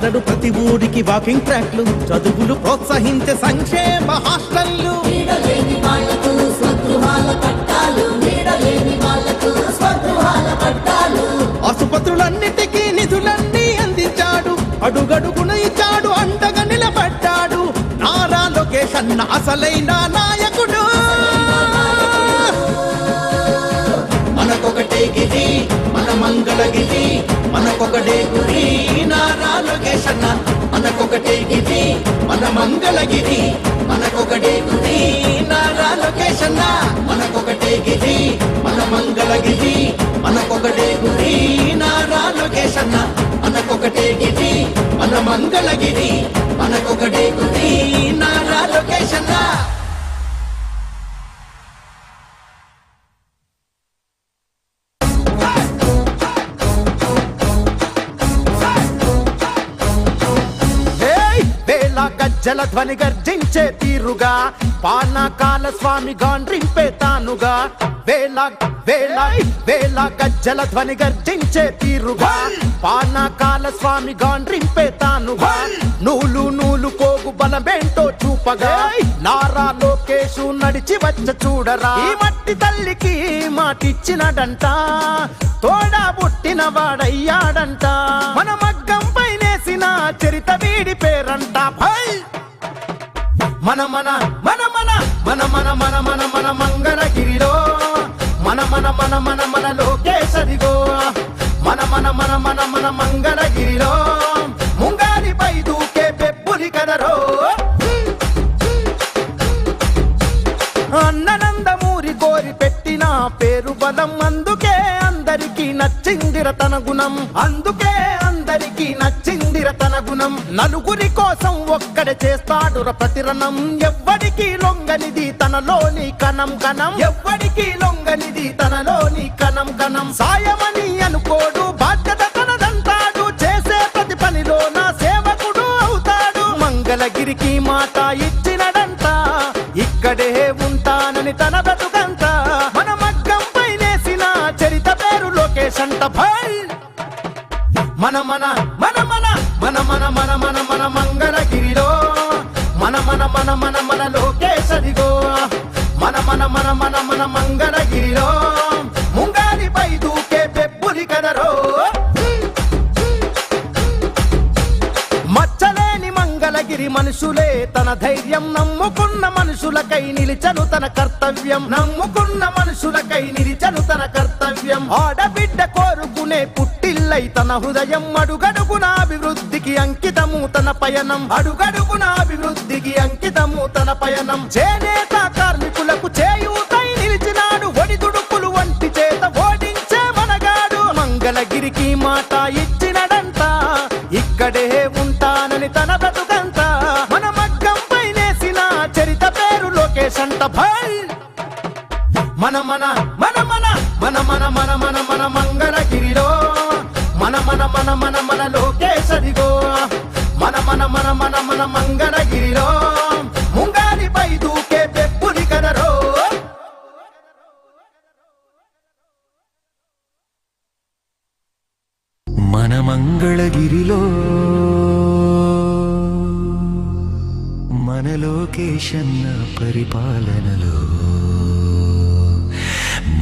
ప్రతి ఊరికి వాకింగ్ ట్రాక్లు, చదువులు ప్రోత్సహించే సంక్షేమ హాస్టళ్లు, ఆసుపత్రులన్నిటికీ నిధులన్నీ అందించాడు, అడుగడుగున ఇచ్చాడు, అండగా నిలబడ్డాడు. నారా లోకేష్ అన్న అసలైన నాయకుడు. మనకొకటే గిరి, మన మంగళగిరి, మనకొకటే గురి. నారా లోకేష్ అన్న మనకొకటే గిరి, మన మంగళగిరి, మనకొకటే గురి. నారా లోకేష్ అన్న మనకొకటే గిరి, మన మంగళగిరి, మనకొకటే గురి. నారా లోకేష్ అన్న మనకొకటే గిరి, మన మంగళగిరి, మనకొకటే గురి. నారా లోకేష్ అన్న. జలధ్వని గర్జించే తీరుగా పానకాల స్వామి గాండ్రింపే తానుగా. వేళ వేళ వేళ గజ్జల ధ్వని గర్జించే తీరుగా పానకాల స్వామి గాండ్రింపే తానుగా. నూలు నూలు కోగు బలమేంటో చూపగా నారా లోకేషు నడిచి వచ్చ చూడరా. ఈ మట్టి తల్లికి మాటిచ్చినడంట, తోడా పుట్టిన వాడయ్యాడంట. మన మగ్గం పైనేసిన చరిత వీడి పేరంట. మన మన మన మన మన మన మన మన మన మంగళగిరిలో మన మన మన మన మన లోకేశదిగో. మన మన మన మన మన మంగళగిరిలో ముంగారిపై దూకే పెప్పులి కదరో. అన్ననందమూరి కోరి పెట్టిన పేరు బలం, అందుకే అందరికీ నచ్చిందిర తన గుణం. అందుకే అందరికీ నచ్చిందిర తన గుణం. నలుగురి కోసం ఒక్కడే చేస్తాడు ప్రతిరణం. ఎవ్వడికి లొంగనిది తనలోని కణం కణం. ఎవ్వడికి లొంగనిది తనలోని కణం కణం. సాయమని అనుకోడు, బాధ్యత తనదంటాడు. చేసే ప్రతి పనిలో నా సేవకుడు అవుతాడు. మంగళగిరికి మాట ఇచ్చినడంట, ఇక్కడే ఉంటానని తన బ్రతుకంత. మన మగ్గం పైనేసిన చరిత పేరు లోకేష్ అంట. మన మన మన మన మన మన మన మన మన మంగళగిరిలో మన మన మన మన మన లోకేశదిగో. మన మన మన మన మన మంగళగిరిలో ముంగారిపై దూకే పెప్పులి కదరో. మచ్చలేని మంగళగిరి మనుషులే తన ధైర్యం. నమ్ముకున్న మనుషులకై నిలిచను తన కర్తవ్యం. నమ్ముకున్న మనుషులకై నిలిచను తన కర్తవ్యం. ఆడబిడ్డ కోరుకునే పుట్టిల్లై తన హృదయం. అడుగడుగున అభివృద్ధికి అంకితము తన పయనం. అడుగడుగున అభివృద్ధికి అంకితము తన పయనం. చేనేత కార్మికులకు చేయూతై నిలిచినాడు. ఒడిదుడుకులు వంటి చేత ఓడించే మనగాడు. మంగళగిరికి మాట ఇచ్చినడంట, ఇక్కడే ఉంటానని తన బ్రతుకంత. మన మగ్గం పైనేసిన చరిత పేరు లోకేష్ అంట. మన మన మన మన మన మన మన మన మన మంగళగిరిలో మన మన మన మన మన లోకేశదిగో. మన మన మన మన మన మంగళగిరిలో ముంగారిపై దూకే పెప్పులి కదరో. మన మంగళగిరిలో మన లోకేశన్న పరిపాలనలో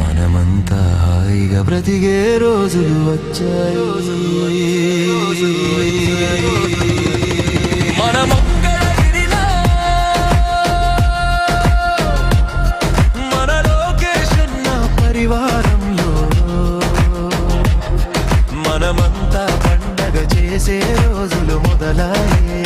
మనమంతా హాయిగా బ్రతికే రోజులు వచ్చాయి. మన మంగళగిరిలో మన లోకేశన్న పరివారంలో మనమంతా పండగ చేసే రోజులు మొదలయ్యే.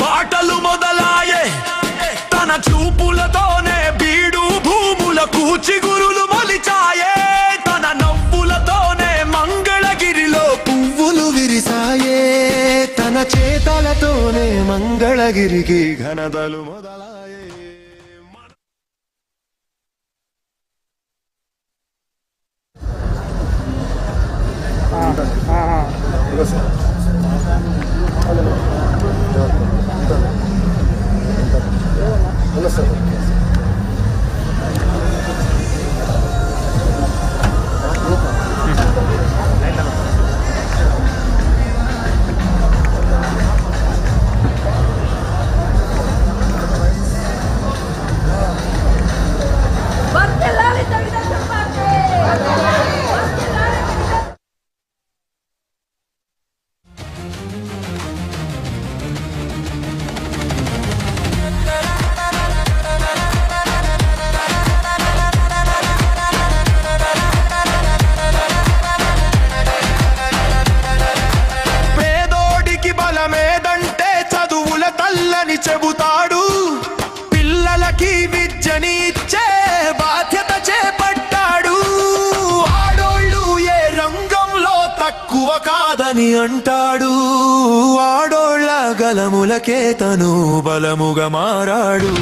బాటలు మొదలాయే తన చూపులతోనే బీడు భూములకు చిగురులు మొలిచాయే. తన నవ్వులతోనే మంగళగిరిలో పువ్వులు విరిసాయే. తన చేతలతోనే మంగళగిరికి ఘనతలు మొదలాయే. చెబుతాడు పిల్లలకి విద్యని ఇచ్చే బాధ్యత చేపట్టాడు ఆడోళ్ళు ఏ రంగంలో తక్కువ కాదని అంటాడు ఆడోళ్ళ గలములకే తను బలముగా మారాడు